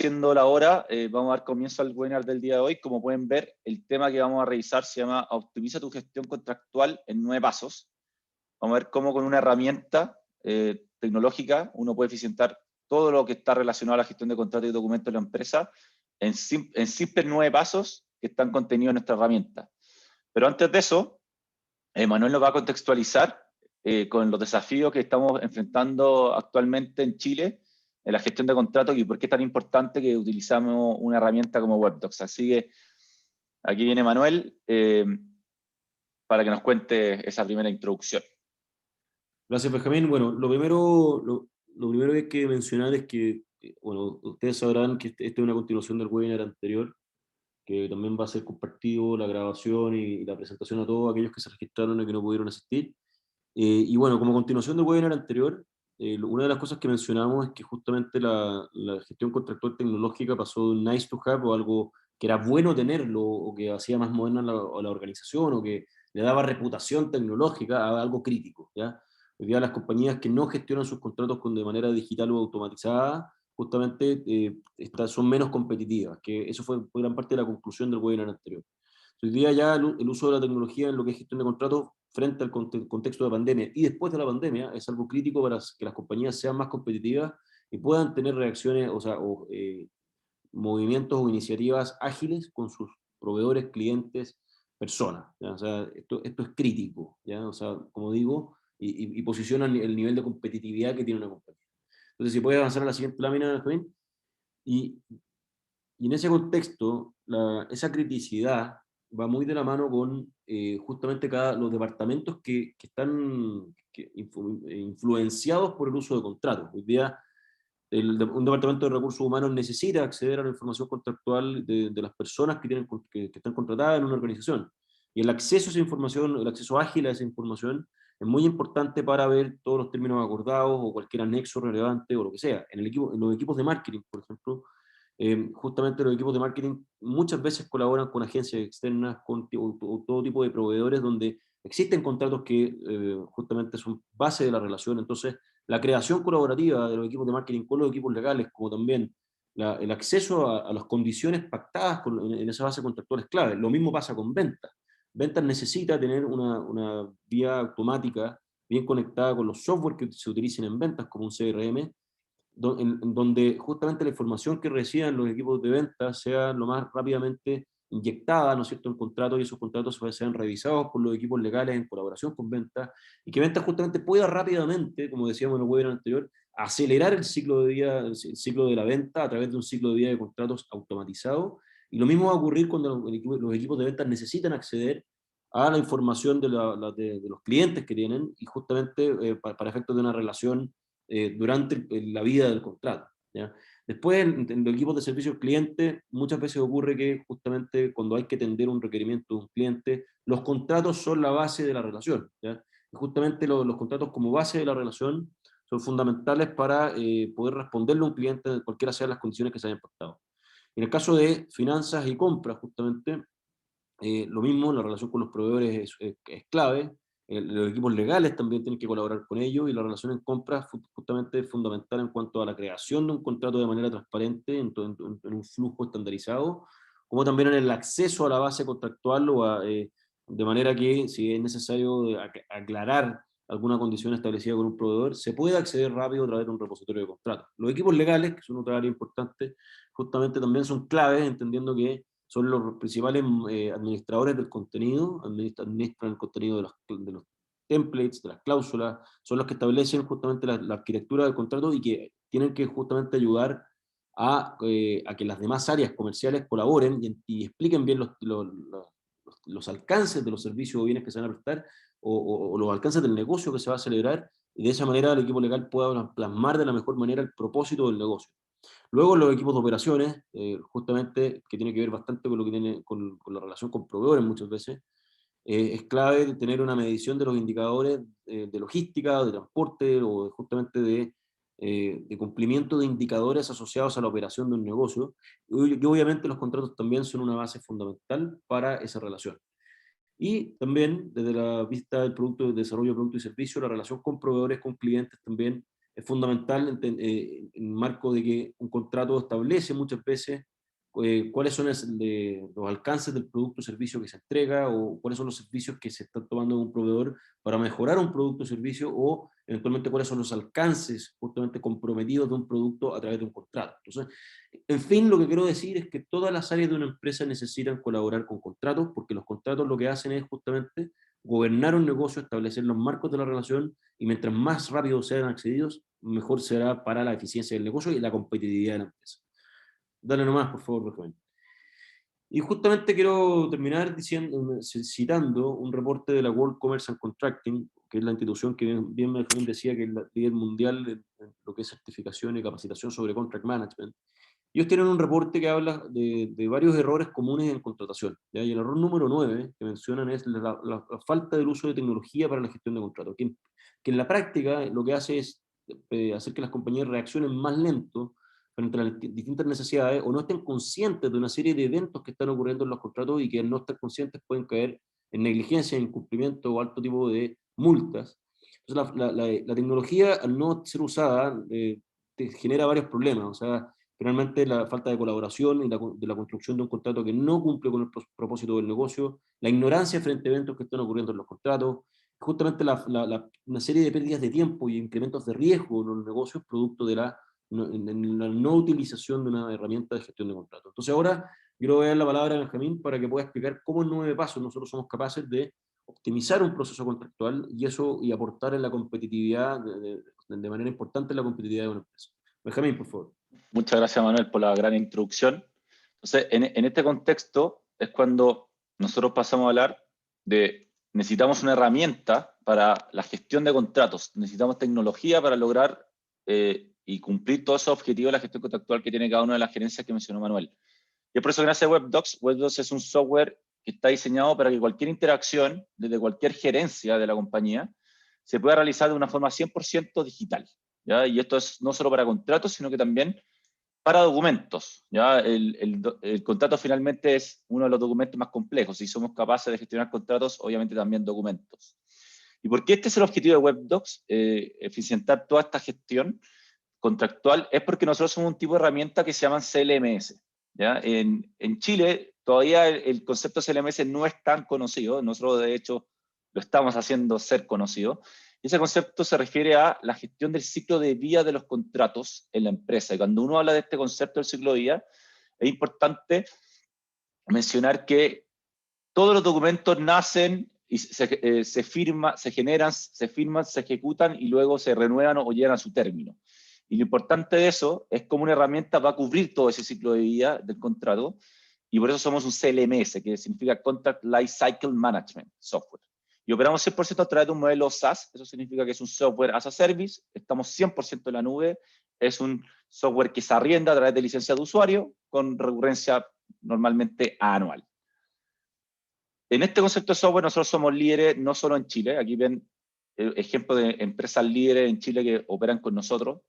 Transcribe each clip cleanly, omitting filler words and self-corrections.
Siendo la hora, vamos a dar comienzo al webinar del día de hoy. Como pueden ver, el tema que vamos a revisar se llama Optimiza tu gestión contractual en 9 pasos. Vamos a ver cómo con una herramienta tecnológica uno puede eficientar todo lo que está relacionado a la gestión de contratos y documentos de la empresa en simples 9 pasos que están contenidos en nuestra herramienta. Pero antes de eso, Manuel nos va a contextualizar con los desafíos que estamos enfrentando actualmente en Chile en la gestión de contratos y por qué es tan importante que utilizamos una herramienta como Webdocs. Así que aquí viene Manuel para que nos cuente esa primera introducción. Gracias, Benjamín. Bueno, lo primero que hay que mencionar es que, bueno, ustedes sabrán que esta es una continuación del webinar anterior, que también va a ser compartido la grabación y la presentación a todos aquellos que se registraron y que no pudieron asistir. Y bueno, como continuación del webinar anterior, una de las cosas que mencionamos es que justamente la gestión contractual tecnológica pasó de un nice to have o algo que era bueno tenerlo o que hacía más moderna la organización o que le daba reputación tecnológica a algo crítico, ¿ya? Hoy día las compañías que no gestionan sus contratos de manera digital o automatizada justamente son menos competitivas, que eso fue gran parte de la conclusión del webinar anterior. Hoy día ya el uso de la tecnología en lo que es gestión de contratos frente al contexto de pandemia y después de la pandemia es algo crítico para que las compañías sean más competitivas y puedan tener reacciones, movimientos o iniciativas ágiles con sus proveedores, clientes, personas, ¿ya? O sea, esto es crítico, ¿ya? O sea, como digo, y posiciona el nivel de competitividad que tiene una compañía. Entonces, si puedes avanzar a la siguiente lámina, Benjamín. Y, y en ese contexto, esa criticidad va muy de la mano con justamente los departamentos que están influenciados por el uso de contratos. Hoy día, un departamento de recursos humanos necesita acceder a la información contractual de las personas que están contratadas en una organización. Y el acceso a esa información, el acceso ágil a esa información, es muy importante para ver todos los términos acordados o cualquier anexo relevante o lo que sea. En los equipos de marketing, por ejemplo, justamente los equipos de marketing muchas veces colaboran con agencias externas, con todo tipo de proveedores donde existen contratos que justamente son base de la relación. Entonces, la creación colaborativa de los equipos de marketing con los equipos legales, como también el acceso a las condiciones pactadas en esa base contractual es clave. Lo mismo pasa con ventas. Ventas necesita tener una vía automática bien conectada con los software que se utilicen en ventas, como un CRM, en donde justamente la información que reciban los equipos de venta sea lo más rápidamente inyectada, ¿no es cierto?, en contratos, y esos contratos sean revisados por los equipos legales en colaboración con ventas, y que ventas justamente pueda rápidamente, como decíamos en el webinar anterior, acelerar el ciclo de vida, el ciclo de la venta a través de un ciclo de vida de contratos automatizado. Y lo mismo va a ocurrir cuando los equipos de ventas necesitan acceder a la información de los clientes que tienen, y justamente para efectos de una relación durante la vida del contrato, ¿ya? Después, en los equipos de servicio al cliente, muchas veces ocurre que justamente cuando hay que atender un requerimiento de un cliente, los contratos son la base de la relación, ¿ya? Y justamente los contratos como base de la relación son fundamentales para poder responderle a un cliente, cualquiera sean las condiciones que se hayan pactado. En el caso de finanzas y compras, justamente, lo mismo, la relación con los proveedores es clave. Los equipos legales también tienen que colaborar con ellos, y la relación en compras justamente es fundamental en cuanto a la creación de un contrato de manera transparente, en un flujo estandarizado, como también en el acceso a la base contractual de manera que, si es necesario aclarar alguna condición establecida con un proveedor, se puede acceder rápido a través de un repositorio de contratos. Los equipos legales, que son otra área importante, justamente también son claves, entendiendo que son los principales administradores del contenido, administran el contenido de los templates, de las cláusulas, son los que establecen justamente la arquitectura del contrato, y que tienen que justamente ayudar a que las demás áreas comerciales colaboren y expliquen bien los alcances de los servicios o bienes que se van a prestar, o los alcances del negocio que se va a celebrar, y de esa manera el equipo legal pueda plasmar de la mejor manera el propósito del negocio. Luego los equipos de operaciones, justamente, que tiene que ver bastante con lo que tiene con la relación con proveedores muchas veces, es clave tener una medición de los indicadores de logística, de transporte, o justamente de cumplimiento de indicadores asociados a la operación de un negocio. Y obviamente los contratos también son una base fundamental para esa relación. Y también, desde la vista del producto, del desarrollo de producto y servicio, la relación con proveedores, con clientes también es fundamental en el marco de que un contrato establece muchas veces cuáles son los alcances del producto o servicio que se entrega, o cuáles son los servicios que se están tomando de un proveedor para mejorar un producto o servicio, o eventualmente cuáles son los alcances justamente comprometidos de un producto a través de un contrato. Entonces, en fin, lo que quiero decir es que todas las áreas de una empresa necesitan colaborar con contratos, porque los contratos lo que hacen es justamente gobernar un negocio, establecer los marcos de la relación, y mientras más rápido sean accedidos, mejor será para la eficiencia del negocio y la competitividad de la empresa. Dale nomás, por favor, Benjamín. Y justamente quiero terminar citando un reporte de la World Commerce and Contracting, que es la institución que bien Benjamín decía que es la líder mundial en lo que es certificación y capacitación sobre contract management. Ellos tienen un reporte que habla de varios errores comunes en contratación, ¿ya? Y el error número 9 que mencionan es la falta del uso de tecnología para la gestión de contratos, que en la práctica lo que hace es hacer que las compañías reaccionen más lento frente a las distintas necesidades, o no estén conscientes de una serie de eventos que están ocurriendo en los contratos, y que al no estar conscientes pueden caer en negligencia, en incumplimiento o alto tipo de multas. Entonces la tecnología, al no ser usada, te genera varios problemas. O sea, finalmente la falta de colaboración y de la construcción de un contrato que no cumple con el propósito del negocio, la ignorancia frente a eventos que están ocurriendo en los contratos, justamente una serie de pérdidas de tiempo y incrementos de riesgo en los negocios producto de en la no utilización de una herramienta de gestión de contratos. Entonces ahora quiero dar la palabra a Benjamín para que pueda explicar cómo en 9 pasos nosotros somos capaces de optimizar un proceso contractual y aportar en la competitividad, de manera importante en la competitividad de una empresa. Benjamín, por favor. Muchas gracias, Manuel, por la gran introducción. Entonces, en este contexto es cuando nosotros pasamos a hablar de necesitamos una herramienta para la gestión de contratos, necesitamos tecnología para lograr y cumplir todos esos objetivos de la gestión contractual que tiene cada una de las gerencias que mencionó Manuel. Y es por eso que nace WebDocs. WebDocs es un software que está diseñado para que cualquier interacción, desde cualquier gerencia de la compañía, se pueda realizar de una forma 100% digital, ¿ya? Y esto es no solo para contratos, sino que también para documentos, ¿ya? El contrato finalmente es uno de los documentos más complejos, y somos capaces de gestionar contratos, obviamente también documentos. ¿Y por qué este es el objetivo de WebDocs? Eficientar toda esta gestión contractual, es porque nosotros somos un tipo de herramienta que se llaman CLMS, ¿ya? En Chile todavía el concepto CLMS no es tan conocido, nosotros de hecho lo estamos haciendo ser conocido. Y ese concepto se refiere a la gestión del ciclo de vida de los contratos en la empresa. Y cuando uno habla de este concepto del ciclo de vida, es importante mencionar que todos los documentos nacen y se firman, se generan, se firman, se ejecutan y luego se renuevan o llegan a su término. Y lo importante de eso es cómo una herramienta va a cubrir todo ese ciclo de vida del contrato, y por eso somos un CLMS, que significa Contract Life Cycle Management Software. Y operamos 100% a través de un modelo SaaS, eso significa que es un software as a service, estamos 100% en la nube, es un software que se arrienda a través de licencia de usuario, con recurrencia normalmente anual. En este concepto de software nosotros somos líderes no solo en Chile, aquí ven ejemplos de empresas líderes en Chile que operan con nosotros,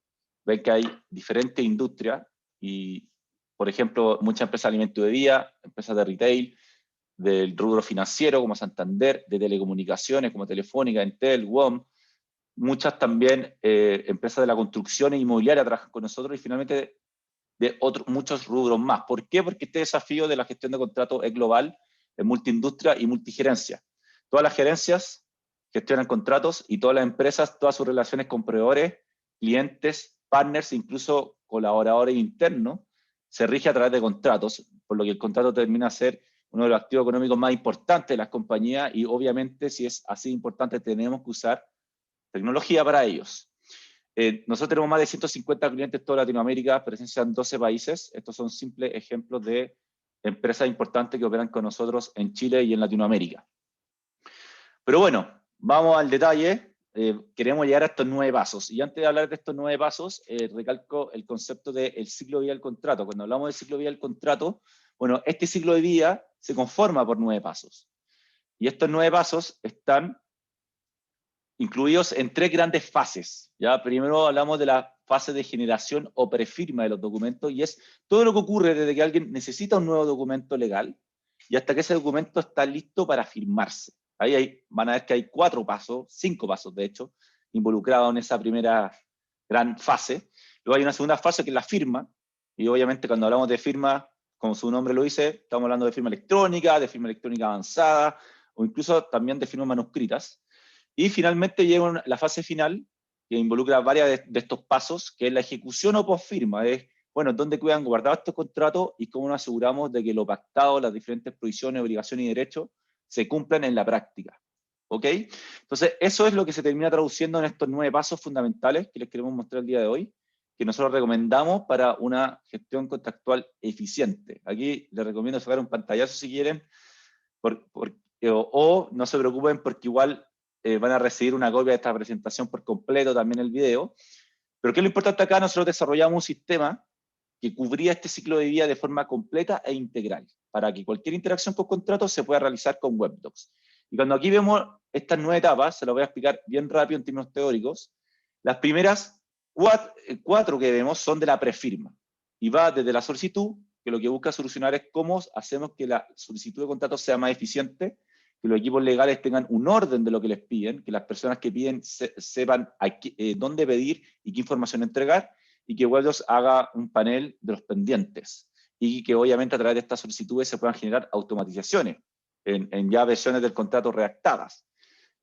ven que hay diferentes industrias y, por ejemplo, muchas empresas de alimentos y bebida, empresas de retail, del rubro financiero como Santander, de telecomunicaciones como Telefónica, Entel, WOM, muchas también empresas de la construcción e inmobiliaria trabajan con nosotros, y finalmente de muchos rubros más. ¿Por qué? Porque este desafío de la gestión de contratos es global, es multiindustria y multigerencia. Todas las gerencias gestionan contratos, y todas las empresas, todas sus relaciones con proveedores, clientes, partners, incluso colaboradores internos, se rige a través de contratos, por lo que el contrato termina a ser uno de los activos económicos más importantes de las compañías, y obviamente si es así importante tenemos que usar tecnología para ellos. Nosotros tenemos más de 150 clientes en toda Latinoamérica, presencia en 12 países. Estos son simples ejemplos de empresas importantes que operan con nosotros en Chile y en Latinoamérica. Pero bueno, vamos al detalle. Queremos llegar a estos 9 pasos. Y antes de hablar de estos 9 pasos, recalco el concepto del ciclo de vida del contrato. Cuando hablamos del ciclo de vida del contrato, bueno, este ciclo de vida se conforma por 9 pasos. Y estos 9 pasos están incluidos en 3 grandes fases. ¿Ya? Primero hablamos de la fase de generación o prefirma de los documentos, y es todo lo que ocurre desde que alguien necesita un nuevo documento legal y hasta que ese documento está listo para firmarse. Ahí van a ver que hay 4 pasos, 5 pasos de hecho, involucrados en esa primera gran fase. Luego hay una segunda fase que es la firma, y obviamente cuando hablamos de firma, como su nombre lo dice, estamos hablando de firma electrónica avanzada, o incluso también de firmas manuscritas. Y finalmente llega la fase final, que involucra varias de estos pasos, que es la ejecución o postfirma. Es, bueno, dónde quedan guardados estos contratos y cómo nos aseguramos de que lo pactado, las diferentes provisiones, obligaciones y derechos se cumplan en la práctica. ¿Ok? Entonces, eso es lo que se termina traduciendo en estos 9 pasos fundamentales que les queremos mostrar el día de hoy, que nosotros recomendamos para una gestión contractual eficiente. Aquí les recomiendo sacar un pantallazo si quieren, o no se preocupen porque igual van a recibir una copia de esta presentación por completo, también el video. Pero ¿qué es lo importante acá? Nosotros desarrollamos un sistema que cubría este ciclo de vida de forma completa e integral, para que cualquier interacción con contratos se pueda realizar con WebDocs. Y cuando aquí vemos estas 9 etapas, se las voy a explicar bien rápido en términos teóricos. Las primeras 4 que vemos son de la prefirma, y va desde la solicitud, que lo que busca solucionar es cómo hacemos que la solicitud de contrato sea más eficiente, que los equipos legales tengan un orden de lo que les piden, que las personas que piden sepan dónde pedir y qué información entregar, y que WebDocs haga un panel de los pendientes, y que obviamente a través de estas solicitudes se puedan generar automatizaciones en ya versiones del contrato redactadas.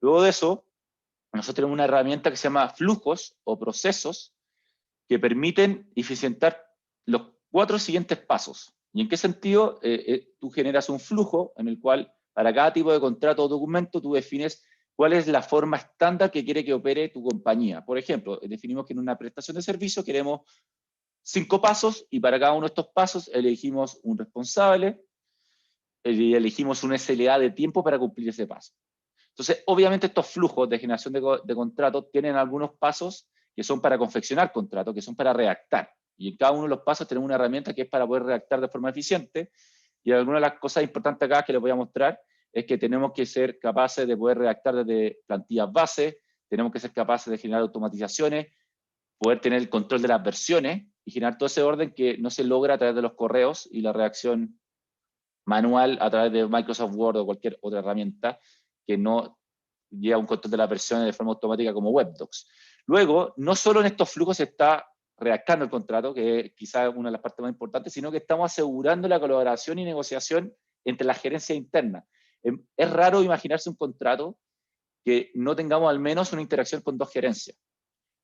Luego de eso, nosotros tenemos una herramienta que se llama flujos o procesos que permiten eficientar los 4 siguientes pasos. ¿Y en qué sentido? Tú generas un flujo en el cual para cada tipo de contrato o documento tú defines cuál es la forma estándar que quiere que opere tu compañía. Por ejemplo, definimos que en una prestación de servicio queremos 5 pasos y para cada uno de estos pasos elegimos un responsable y elegimos un SLA de tiempo para cumplir ese paso. Entonces, obviamente estos flujos de generación de contratos tienen algunos pasos que son para confeccionar contratos, que son para redactar. Y en cada uno de los pasos tenemos una herramienta que es para poder redactar de forma eficiente. Y algunas de las cosas importantes acá que les voy a mostrar es que tenemos que ser capaces de poder redactar desde plantillas base, tenemos que ser capaces de generar automatizaciones, poder tener el control de las versiones y generar todo ese orden que no se logra a través de los correos y la redacción manual a través de Microsoft Word o cualquier otra herramienta que no lleva un control de las versiones de forma automática como WebDocs. Luego, no solo en estos flujos se está redactando el contrato, que es quizás una de las partes más importantes, sino que estamos asegurando la colaboración y negociación entre las gerencias internas. Es raro imaginarse un contrato que no tengamos al menos una interacción con 2 gerencias.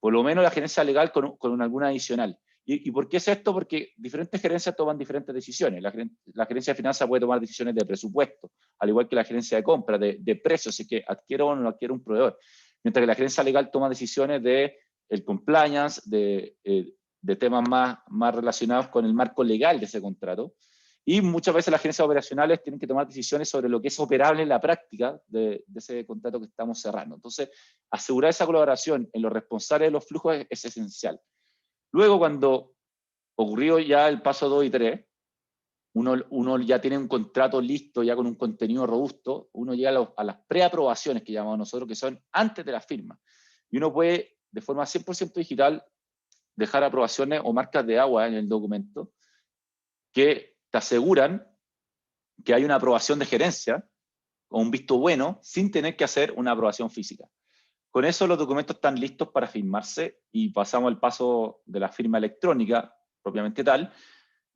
Por lo menos la gerencia legal con alguna adicional. ¿Y por qué es esto? Porque diferentes gerencias toman diferentes decisiones. La gerencia de finanzas puede tomar decisiones de presupuesto, al igual que la gerencia de compra, de precios, si es que adquiere o no adquiere un proveedor. Mientras que la gerencia legal toma decisiones de el compliance, de temas más relacionados con el marco legal de ese contrato. Y muchas veces las gerencias operacionales tienen que tomar decisiones sobre lo que es operable en la práctica de ese contrato que estamos cerrando. Entonces, asegurar esa colaboración en los responsables de los flujos es esencial. Luego, cuando ocurrió ya el paso 2 y 3, uno ya tiene un contrato listo, ya con un contenido robusto, uno llega a las preaprobaciones que llamamos nosotros, que son antes de la firma. Y uno puede, de forma 100% digital, dejar aprobaciones o marcas de agua en el documento que te aseguran que hay una aprobación de gerencia o un visto bueno sin tener que hacer una aprobación física. Con eso los documentos están listos para firmarse y pasamos al paso de la firma electrónica, propiamente tal.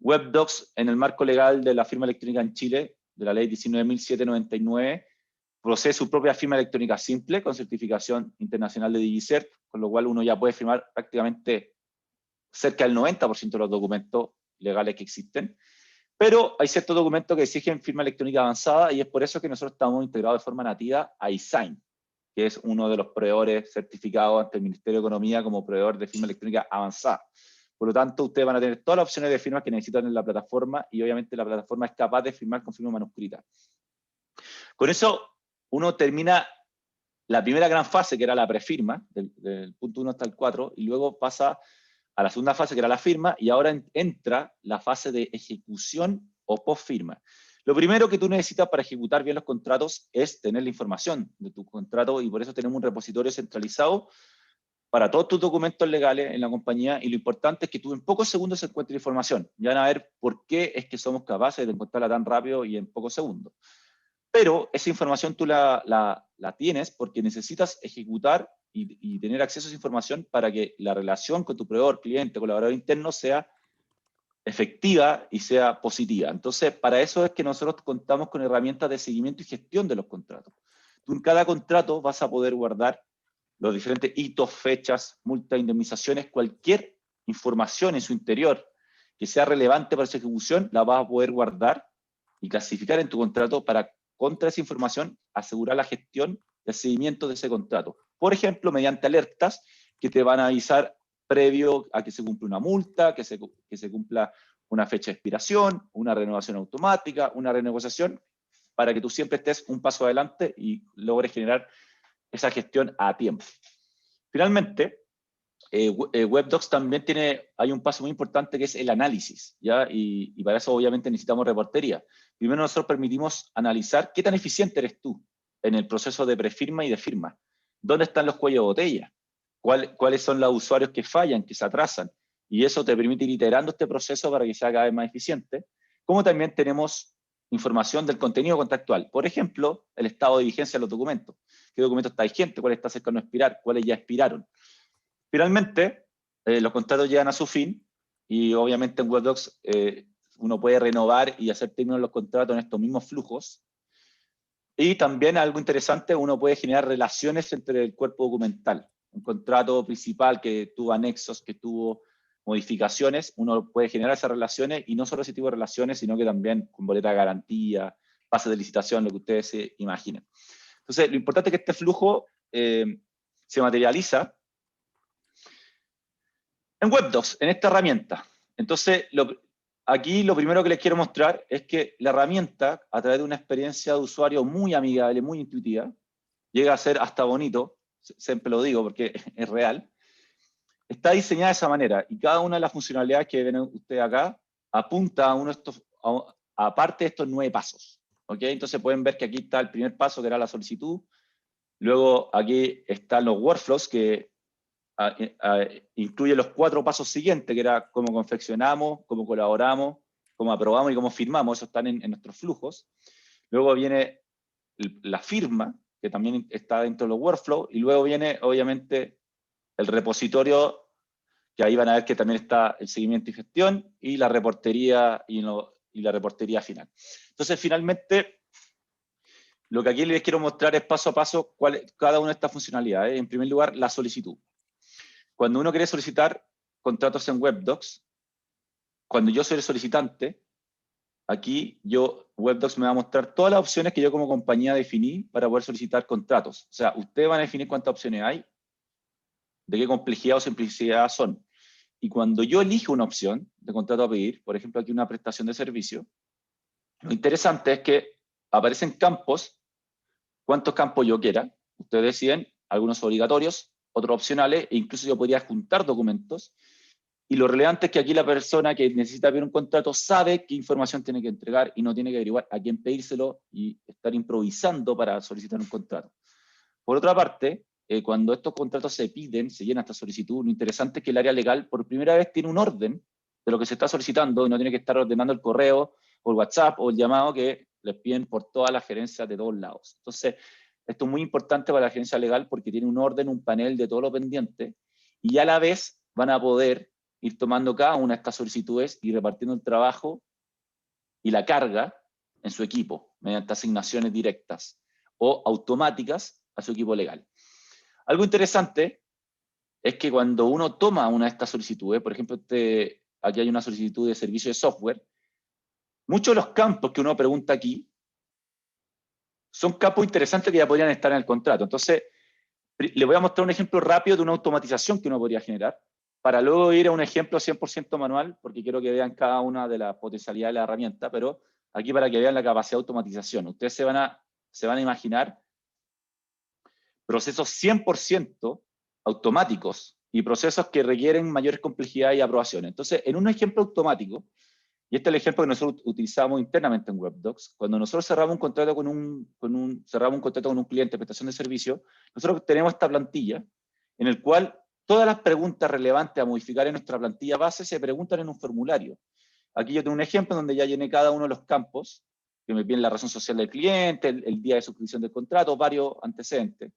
WebDocs, en el marco legal de la firma electrónica en Chile, de la ley 19.799, posee su propia firma electrónica simple con certificación internacional de DigiCert, con lo cual uno ya puede firmar prácticamente cerca del 90% de los documentos legales que existen. Pero hay ciertos documentos que exigen firma electrónica avanzada y es por eso que nosotros estamos integrados de forma nativa a eSign, que es uno de los proveedores certificados ante el Ministerio de Economía como proveedor de firma electrónica avanzada. Por lo tanto, ustedes van a tener todas las opciones de firma que necesitan en la plataforma y obviamente la plataforma es capaz de firmar con firma manuscrita. Con eso, uno termina la primera gran fase, que era la prefirma, del punto 1 hasta el 4, y luego pasa a la segunda fase, que era la firma, y ahora entra la fase de ejecución o postfirma. Lo primero que tú necesitas para ejecutar bien los contratos es tener la información de tu contrato, y por eso tenemos un repositorio centralizado para todos tus documentos legales en la compañía, y lo importante es que tú en pocos segundos encuentres información. Ya van a ver por qué es que somos capaces de encontrarla tan rápido y en pocos segundos. Pero esa información tú la tienes porque necesitas ejecutar y tener acceso a esa información para que la relación con tu proveedor, cliente, colaborador interno sea efectiva y sea positiva. Entonces, para eso es que nosotros contamos con herramientas de seguimiento y gestión de los contratos. Tú en cada contrato vas a poder guardar los diferentes hitos, fechas, multas, indemnizaciones, cualquier información en su interior que sea relevante para su ejecución, la vas a poder guardar y clasificar en tu contrato para, contra esa información, asegurar la gestión y el seguimiento de ese contrato. Por ejemplo, mediante alertas que te van a avisar previo a que se cumpla una multa, que se cumpla una fecha de expiración, una renovación automática, una renegociación, para que tú siempre estés un paso adelante y logres generar esa gestión a tiempo. Finalmente, WebDocs también hay un paso muy importante que es el análisis, ¿ya? Y para eso obviamente necesitamos reportería. Primero nosotros permitimos analizar qué tan eficiente eres tú en el proceso de prefirma y de firma. ¿Dónde están los cuellos de botella? ¿Cuáles son los usuarios que fallan, que se atrasan? Y eso te permite ir iterando este proceso para que sea cada vez más eficiente. Como también tenemos información del contenido contractual. Por ejemplo, el estado de vigencia de los documentos. ¿Qué documento está vigente? ¿Cuál está cercano a expirar? ¿Cuáles ya expiraron? Finalmente, los contratos llegan a su fin y obviamente en WebDocs uno puede renovar y hacer términos los contratos en estos mismos flujos. Y también algo interesante, uno puede generar relaciones entre el cuerpo documental. Un contrato principal que tuvo anexos, que tuvo modificaciones, uno puede generar esas relaciones y no solo ese tipo de relaciones, sino que también con boleta de garantía, pases de licitación, lo que ustedes se imaginen. Entonces, lo importante es que este flujo se materializa en WebDocs, en esta herramienta. Entonces, aquí lo primero que les quiero mostrar es que la herramienta, a través de una experiencia de usuario muy amigable, muy intuitiva, llega a ser hasta bonito, siempre lo digo porque es real, está diseñada de esa manera y cada una de las funcionalidades que ven ustedes acá apunta a uno de estos, aparte de estos 9 pasos. ¿Okay? Entonces pueden ver que aquí está el primer paso, que era la solicitud. Luego aquí están los workflows, que incluye los 4 pasos siguientes, que era cómo confeccionamos, cómo colaboramos, cómo aprobamos y cómo firmamos. Eso están en nuestros flujos. Luego viene la firma, que también está dentro de los workflows. Y luego viene, obviamente, el repositorio, que ahí van a ver que también está el seguimiento y gestión, y la reportería, y la reportería final. Entonces, finalmente, lo que aquí les quiero mostrar es paso a paso cada una de estas funcionalidades. En primer lugar, la solicitud. Cuando uno quiere solicitar contratos en WebDocs, cuando yo soy el solicitante, aquí WebDocs me va a mostrar todas las opciones que yo como compañía definí para poder solicitar contratos. O sea, ustedes van a definir cuántas opciones hay, de qué complejidad o simplicidad son. Y cuando yo elijo una opción de contrato a pedir, por ejemplo, aquí una prestación de servicio, lo interesante es que aparecen campos, cuántos campos yo quiera. Ustedes deciden, algunos obligatorios, otros opcionales, e incluso yo podría juntar documentos. Y lo relevante es que aquí la persona que necesita ver un contrato sabe qué información tiene que entregar y no tiene que averiguar a quién pedírselo y estar improvisando para solicitar un contrato. Por otra parte, cuando estos contratos se piden, se llena esta solicitud, lo interesante es que el área legal por primera vez tiene un orden de lo que se está solicitando y no tiene que estar ordenando el correo o el WhatsApp o el llamado que les piden por todas las gerencias de todos lados. Entonces, esto es muy importante para la gerencia legal porque tiene un orden, un panel de todo lo pendiente y a la vez van a poder ir tomando cada una de estas solicitudes y repartiendo el trabajo y la carga en su equipo mediante asignaciones directas o automáticas a su equipo legal. Algo interesante es que cuando uno toma una de estas solicitudes, por ejemplo, aquí hay una solicitud de servicio de software, muchos de los campos que uno pregunta aquí son campos interesantes que ya podrían estar en el contrato. Entonces, le voy a mostrar un ejemplo rápido de una automatización que uno podría generar, para luego ir a un ejemplo 100% manual, porque quiero que vean cada una de las potencialidades de la herramienta, pero aquí para que vean la capacidad de automatización. Ustedes se van a imaginar procesos 100% automáticos y procesos que requieren mayor complejidad y aprobación. Entonces, en un ejemplo automático, y este es el ejemplo que nosotros utilizamos internamente en WebDocs, cuando nosotros cerramos un contrato con un cliente de prestación de servicio, nosotros tenemos esta plantilla en el cual todas las preguntas relevantes a modificar en nuestra plantilla base se preguntan en un formulario. Aquí yo tengo un ejemplo donde ya llené cada uno de los campos que me piden la razón social del cliente, el día de suscripción del contrato, varios antecedentes,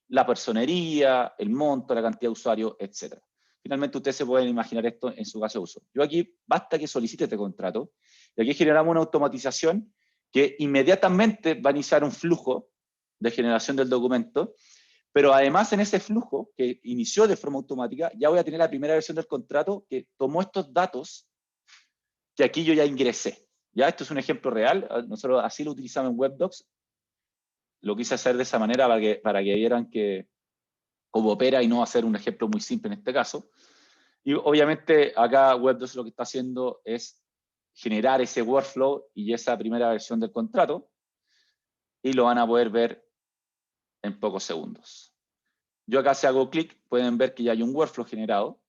la personería, el monto, la cantidad de usuarios, etc. Finalmente ustedes se pueden imaginar esto en su caso de uso. Yo aquí basta que solicite este contrato, y aquí generamos una automatización que inmediatamente va a iniciar un flujo de generación del documento, pero además en ese flujo que inició de forma automática, ya voy a tener la primera versión del contrato que tomó estos datos que aquí yo ya ingresé. Ya, esto es un ejemplo real, nosotros así lo utilizamos en WebDocs, lo quise hacer de esa manera para que vieran cómo opera y no hacer un ejemplo muy simple en este caso. Y obviamente acá WebDocs lo que está haciendo es generar ese workflow y esa primera versión del contrato, y lo van a poder ver en pocos segundos. Yo acá si hago clic, pueden ver que ya hay un workflow generado,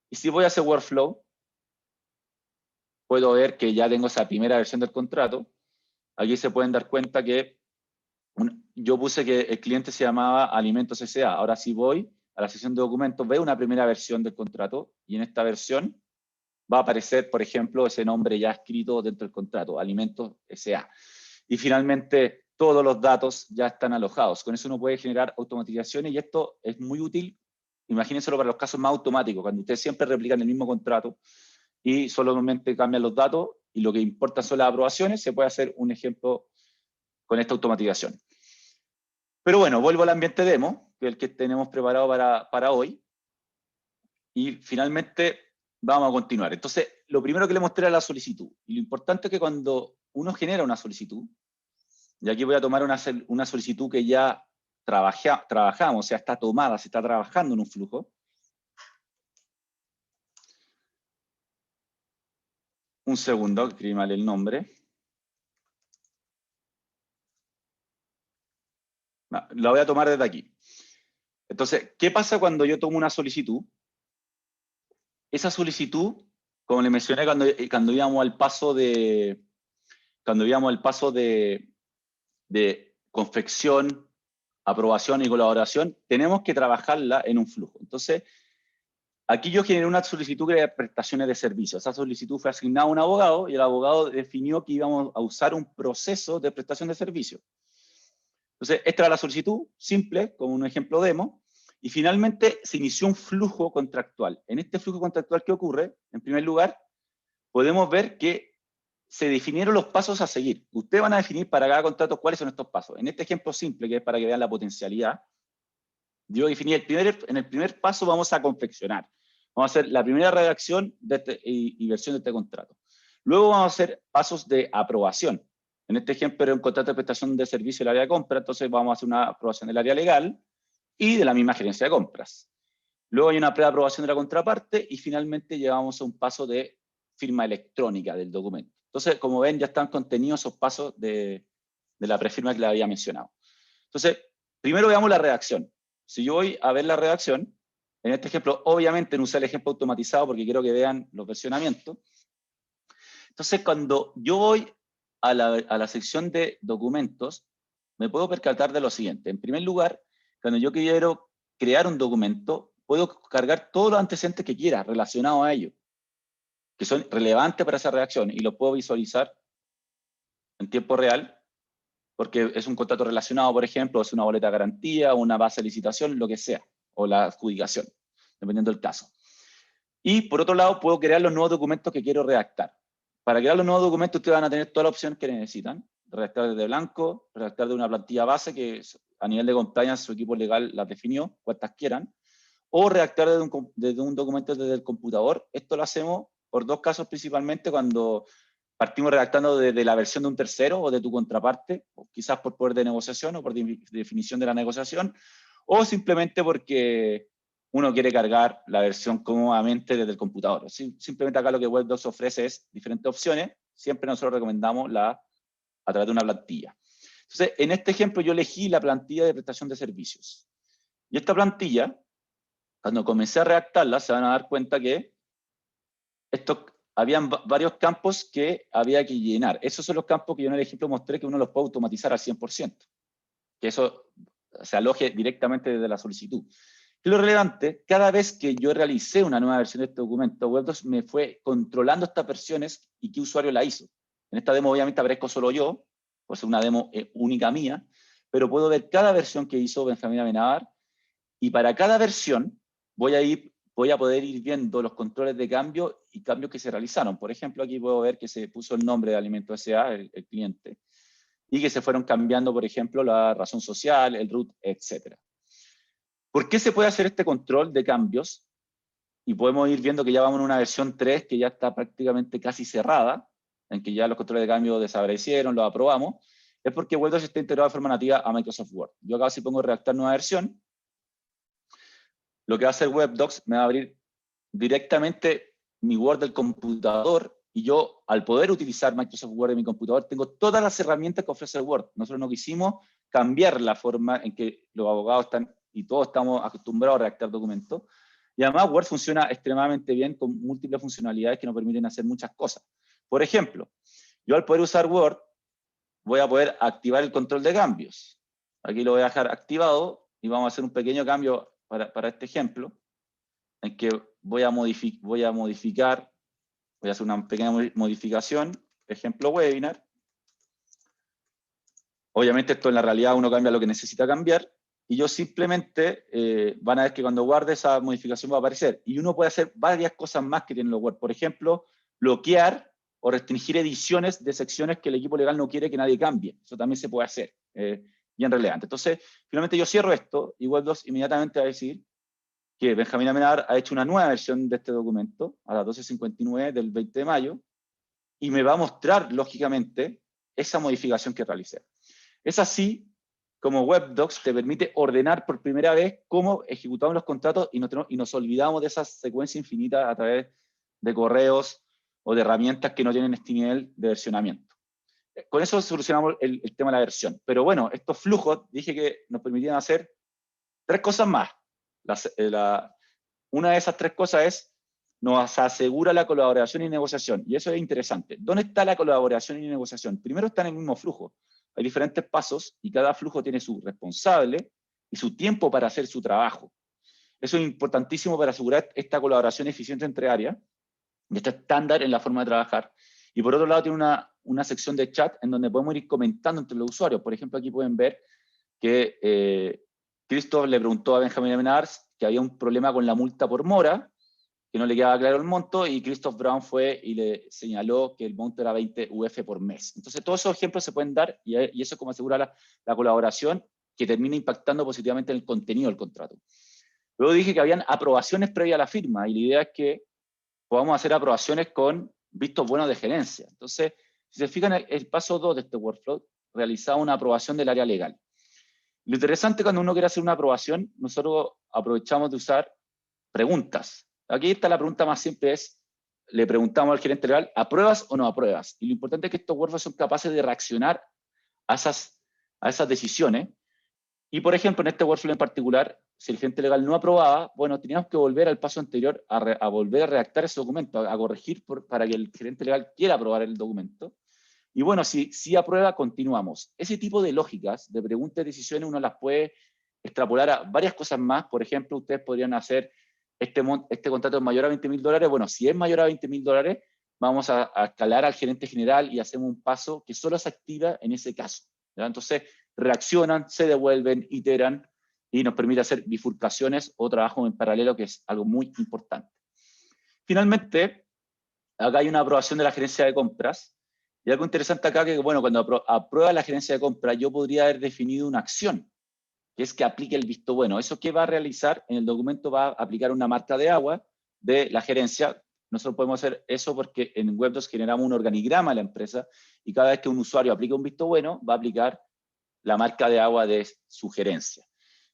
y si voy a ese workflow, puedo ver que ya tengo esa primera versión del contrato. Aquí se pueden dar cuenta que yo puse que el cliente se llamaba Alimentos S.A. Ahora si voy a la sección de documentos, veo una primera versión del contrato, y en esta versión va a aparecer, por ejemplo, ese nombre ya escrito dentro del contrato, Alimentos S.A. Y finalmente, todos los datos ya están alojados. Con eso uno puede generar automatizaciones, y esto es muy útil, imagínenselo para los casos más automáticos, cuando ustedes siempre replican el mismo contrato y solamente cambian los datos y lo que importa son las aprobaciones, se puede hacer un ejemplo con esta automatización. Pero bueno, vuelvo al ambiente demo, que es el que tenemos preparado para hoy, y finalmente vamos a continuar. Entonces, lo primero que le mostré era la solicitud, y lo importante es que cuando uno genera una solicitud, y aquí voy a tomar una solicitud que ya trabajamos, o sea, está tomada, se está trabajando en un flujo. Un segundo, escribí mal el nombre. La voy a tomar desde aquí. Entonces, ¿qué pasa cuando yo tomo una solicitud? Esa solicitud, como le mencioné cuando íbamos al paso de confección, aprobación y colaboración, tenemos que trabajarla en un flujo. Entonces, aquí yo generé una solicitud de prestaciones de servicios. Esa solicitud fue asignada a un abogado, y el abogado definió que íbamos a usar un proceso de prestación de servicios. Entonces, esta era la solicitud, simple, como un ejemplo demo, y finalmente se inició un flujo contractual. En este flujo contractual, ¿qué ocurre? En primer lugar, podemos ver que se definieron los pasos a seguir. Ustedes van a definir para cada contrato cuáles son estos pasos. En este ejemplo simple, que es para que vean la potencialidad, yo definí en el primer paso vamos a confeccionar. Vamos a hacer la primera redacción y versión de este contrato. Luego vamos a hacer pasos de aprobación. En este ejemplo era un contrato de prestación de servicio del área de compra, entonces vamos a hacer una aprobación del área legal y de la misma gerencia de compras. Luego hay una preaprobación de la contraparte, y finalmente llegamos a un paso de firma electrónica del documento. Entonces, como ven, ya están contenidos esos pasos de la prefirma que les había mencionado. Entonces, primero veamos la redacción. Si yo voy a ver la redacción, en este ejemplo, obviamente no usé el ejemplo automatizado porque quiero que vean los versionamientos. Entonces, cuando yo voy a la sección de documentos, me puedo percatar de lo siguiente. En primer lugar, cuando yo quiero crear un documento, puedo cargar todos los antecedentes que quiera relacionados a ello, que son relevantes para esa redacción, y los puedo visualizar en tiempo real, porque es un contrato relacionado, por ejemplo, es una boleta de garantía, una base de licitación, lo que sea, o la adjudicación, dependiendo del caso. Y por otro lado, puedo crear los nuevos documentos que quiero redactar. Para crear los nuevos documentos, ustedes van a tener todas las opciones que necesitan. Redactar desde blanco, redactar de una plantilla base, que a nivel de compliance su equipo legal las definió, cuantas quieran, o redactar desde un documento desde el computador. Esto lo hacemos por dos casos principalmente: cuando partimos redactando desde la versión de un tercero o de tu contraparte, o quizás por poder de negociación o por definición de la negociación, o simplemente porque uno quiere cargar la versión cómodamente desde el computador. Simplemente acá lo que WebDocs ofrece es diferentes opciones. Siempre nosotros recomendamos a través de una plantilla. Entonces, en este ejemplo yo elegí la plantilla de prestación de servicios. Y esta plantilla, cuando comencé a redactarla, se van a dar cuenta que habían varios campos que había que llenar. Esos son los campos que yo en el ejemplo mostré que uno los puede automatizar al 100%. Que eso se aloje directamente desde la solicitud. Y lo relevante, cada vez que yo realicé una nueva versión de este documento, WebDocs me fue controlando estas versiones y qué usuario la hizo. En esta demo obviamente aparezco solo yo, pues es una demo única mía, pero puedo ver cada versión que hizo Benjamín Amenábar, y para cada versión voy a poder ir viendo los controles de cambio y cambios que se realizaron. Por ejemplo, aquí puedo ver que se puso el nombre de Alimento S.A., el cliente, y que se fueron cambiando, por ejemplo, la razón social, el root, etc. ¿Por qué se puede hacer este control de cambios? Y podemos ir viendo que ya vamos en una versión 3 que ya está prácticamente casi cerrada, en que ya los controles de cambio desaparecieron, los aprobamos, es porque Web2 está integrado de forma nativa a Microsoft Word. Yo acá si pongo redactar nueva versión, lo que va a hacer WebDocs me va a abrir directamente mi Word del computador, y yo, al poder utilizar Microsoft Word en mi computador, tengo todas las herramientas que ofrece el Word. Nosotros no quisimos cambiar la forma en que los abogados están, y todos estamos acostumbrados a redactar documentos. Y además Word funciona extremadamente bien con múltiples funcionalidades que nos permiten hacer muchas cosas. Por ejemplo, yo al poder usar Word, voy a poder activar el control de cambios. Aquí lo voy a dejar activado, y vamos a hacer un pequeño cambio para este ejemplo, en que voy a hacer una pequeña modificación, ejemplo webinar. Obviamente esto en la realidad uno cambia lo que necesita cambiar, y yo simplemente, van a ver que cuando guarde esa modificación va a aparecer, y uno puede hacer varias cosas más que tienen los Word. Por ejemplo, bloquear o restringir ediciones de secciones que el equipo legal no quiere que nadie cambie. Eso también se puede hacer, bien relevante. Entonces, finalmente yo cierro esto, y Web2 inmediatamente va a decir que Benjamín Amenábar ha hecho una nueva versión de este documento, a las 12:59 del 20 de mayo, y me va a mostrar, lógicamente, esa modificación que realicé. Es así como WebDocs te permite ordenar por primera vez cómo ejecutamos los contratos, y nos olvidamos de esa secuencia infinita a través de correos o de herramientas que no tienen este nivel de versionamiento. Con eso solucionamos el tema de la versión. Pero bueno, estos flujos, dije que nos permitían hacer 3 cosas más. Una de esas 3 cosas es, nos asegura la colaboración y negociación, y eso es interesante. ¿Dónde está la colaboración y negociación? Primero está en el mismo flujo. Hay diferentes pasos, y cada flujo tiene su responsable y su tiempo para hacer su trabajo. Eso es importantísimo para asegurar esta colaboración eficiente entre áreas, y este estándar en la forma de trabajar. Y por otro lado tiene una sección de chat en donde podemos ir comentando entre los usuarios. Por ejemplo, aquí pueden ver que Christoph le preguntó a Benjamín Amenábar que había un problema con la multa por mora, que no le quedaba claro el monto, y Christoph Brown fue y le señaló que el monto era 20 UF por mes. Entonces todos esos ejemplos se pueden dar, y eso es como asegura la colaboración, que termina impactando positivamente en el contenido del contrato. Luego dije que habían aprobaciones previas a la firma, y la idea es que podamos hacer aprobaciones con vistos buenos de gerencia. Entonces, si se fijan, el paso 2 de este workflow realizaba una aprobación del área legal. Lo interesante, cuando uno quiere hacer una aprobación, nosotros aprovechamos de usar preguntas. Aquí está la pregunta más simple, le preguntamos al gerente legal, ¿apruebas o no apruebas? Y lo importante es que estos workflows son capaces de reaccionar a esas decisiones. Y por ejemplo, en este workflow en particular, si el gerente legal no aprobaba, bueno, teníamos que volver al paso anterior a volver a redactar ese documento, a corregir para que el gerente legal quiera aprobar el documento. Y bueno, si aprueba, continuamos. Ese tipo de lógicas, de preguntas y decisiones, uno las puede extrapolar a varias cosas más. Por ejemplo, ustedes podrían hacer este contrato es mayor a $20.000. Bueno, si es mayor a $20.000, vamos a escalar al gerente general y hacemos un paso que solo se activa en ese caso, ¿ya? Entonces, reaccionan, se devuelven, iteran, y nos permite hacer bifurcaciones o trabajo en paralelo, que es algo muy importante. Finalmente, acá hay una aprobación de la gerencia de compras. Y algo interesante acá, que bueno, cuando aprueba la gerencia de compra, yo podría haber definido una acción, que es que aplique el visto bueno. ¿Eso qué va a realizar? En el documento va a aplicar una marca de agua de la gerencia. Nosotros podemos hacer eso porque en Web2 generamos un organigrama a la empresa, y cada vez que un usuario aplica un visto bueno, va a aplicar la marca de agua de su gerencia.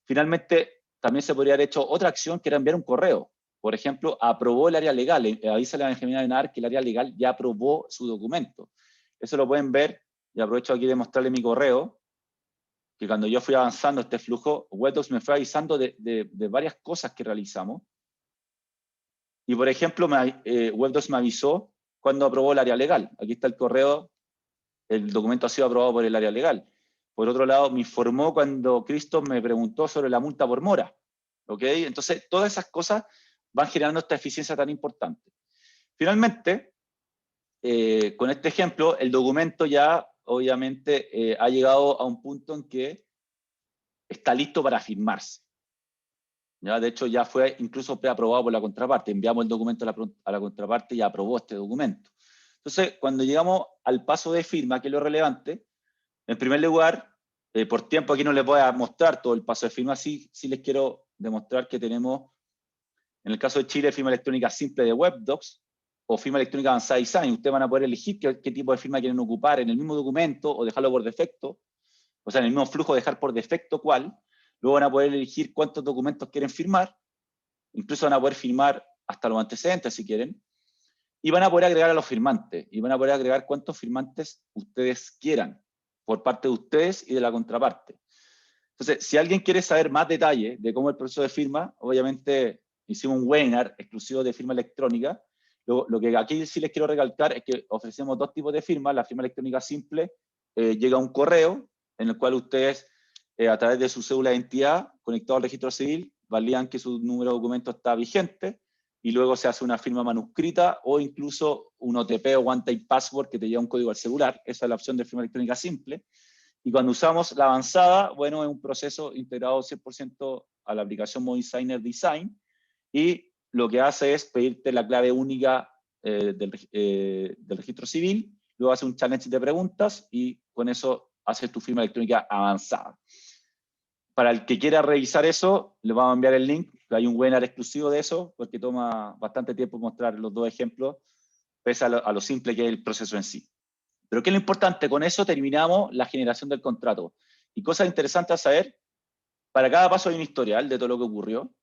Finalmente, también se podría haber hecho otra acción, que era enviar un correo. Por ejemplo, aprobó el área legal, avísale a Benjamín Amenábar que el área legal ya aprobó su documento. Eso lo pueden ver, y aprovecho aquí de mostrarle mi correo, que cuando yo fui avanzando este flujo, Web2 me fue avisando de varias cosas que realizamos. Y por ejemplo, Web2 me avisó cuando aprobó el área legal. Aquí está el correo, el documento ha sido aprobado por el área legal. Por otro lado, me informó cuando Christoph me preguntó sobre la multa por mora. ¿Ok? Entonces, todas esas cosas van generando esta eficiencia tan importante. Finalmente, con este ejemplo, el documento ya obviamente ha llegado a un punto en que está listo para firmarse. ¿Ya? De hecho, ya fue incluso preaprobado por la contraparte. Enviamos el documento a la contraparte y aprobó este documento. Entonces, cuando llegamos al paso de firma, que es lo relevante, en primer lugar, por tiempo aquí no les voy a mostrar todo el paso de firma, sí les quiero demostrar que tenemos, en el caso de Chile, firma electrónica simple de WebDocs o firma electrónica avanzada design. Ustedes van a poder elegir qué tipo de firma quieren ocupar en el mismo documento o dejarlo por defecto, o sea, en el mismo flujo dejar por defecto cuál. Luego van a poder elegir cuántos documentos quieren firmar, incluso van a poder firmar hasta los antecedentes si quieren, y van a poder agregar a los firmantes, y van a poder agregar cuántos firmantes ustedes quieran, por parte de ustedes y de la contraparte. Entonces, si alguien quiere saber más detalle de cómo es el proceso de firma, obviamente hicimos un webinar exclusivo de firma electrónica. Lo que aquí sí les quiero recalcar es que ofrecemos dos tipos de firma. La firma electrónica simple llega a un correo en el cual ustedes, a través de su cédula de identidad, conectado al registro civil, validan que su número de documento está vigente, y luego se hace una firma manuscrita o incluso un OTP o One Time Password que te lleva un código al celular. Esa es la opción de firma electrónica simple. Y cuando usamos la avanzada, bueno, es un proceso integrado 100% a la aplicación ModeDesigner Design, y lo que hace es pedirte la clave única del registro civil, luego hace un challenge de preguntas y con eso haces tu firma electrónica avanzada. Para el que quiera revisar eso, le vamos a enviar el link. Hay un webinar exclusivo de eso, porque toma bastante tiempo mostrar los dos ejemplos, pese a lo simple que es el proceso en sí. Pero ¿qué es lo importante? Con eso terminamos la generación del contrato. Y cosas interesantes a saber, para cada paso hay un historial de todo lo que ocurrió,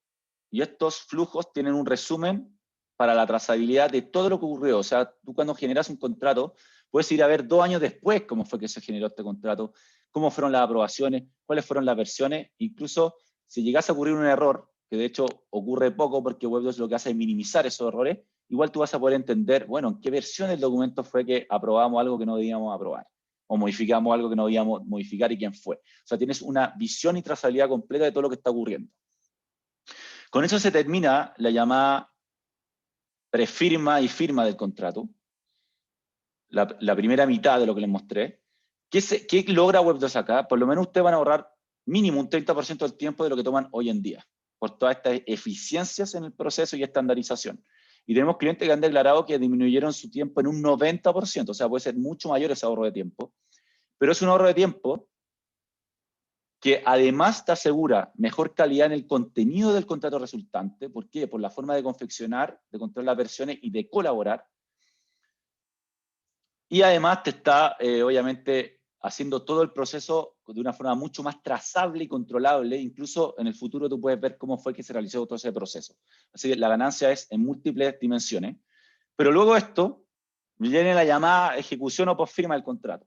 y estos flujos tienen un resumen para la trazabilidad de todo lo que ocurrió. O sea, tú cuando generas un contrato, puedes ir a ver 2 años después cómo fue que se generó este contrato, cómo fueron las aprobaciones, cuáles fueron las versiones, incluso si llegase a ocurrir un error, que de hecho ocurre poco porque WebDocs lo que hace es minimizar esos errores, igual tú vas a poder entender, bueno, en qué versión del documento fue que aprobamos algo que no debíamos aprobar, o modificamos algo que no debíamos modificar y quién fue. O sea, tienes una visión y trazabilidad completa de todo lo que está ocurriendo. Con eso se termina la llamada prefirma y firma del contrato, la primera mitad de lo que les mostré. ¿Qué logra WebDocs acá? Por lo menos ustedes van a ahorrar mínimo un 30% del tiempo de lo que toman hoy en día, por todas estas eficiencias en el proceso y estandarización. Y tenemos clientes que han declarado que disminuyeron su tiempo en un 90%, o sea, puede ser mucho mayor ese ahorro de tiempo, pero es un ahorro de tiempo que además te asegura mejor calidad en el contenido del contrato resultante. ¿Por qué? Por la forma de confeccionar, de controlar las versiones y de colaborar. Y además te está, obviamente, haciendo todo el proceso de una forma mucho más trazable y controlable. Incluso en el futuro tú puedes ver cómo fue que se realizó todo ese proceso. Así que la ganancia es en múltiples dimensiones. Pero luego esto viene la llamada ejecución o postfirma del contrato,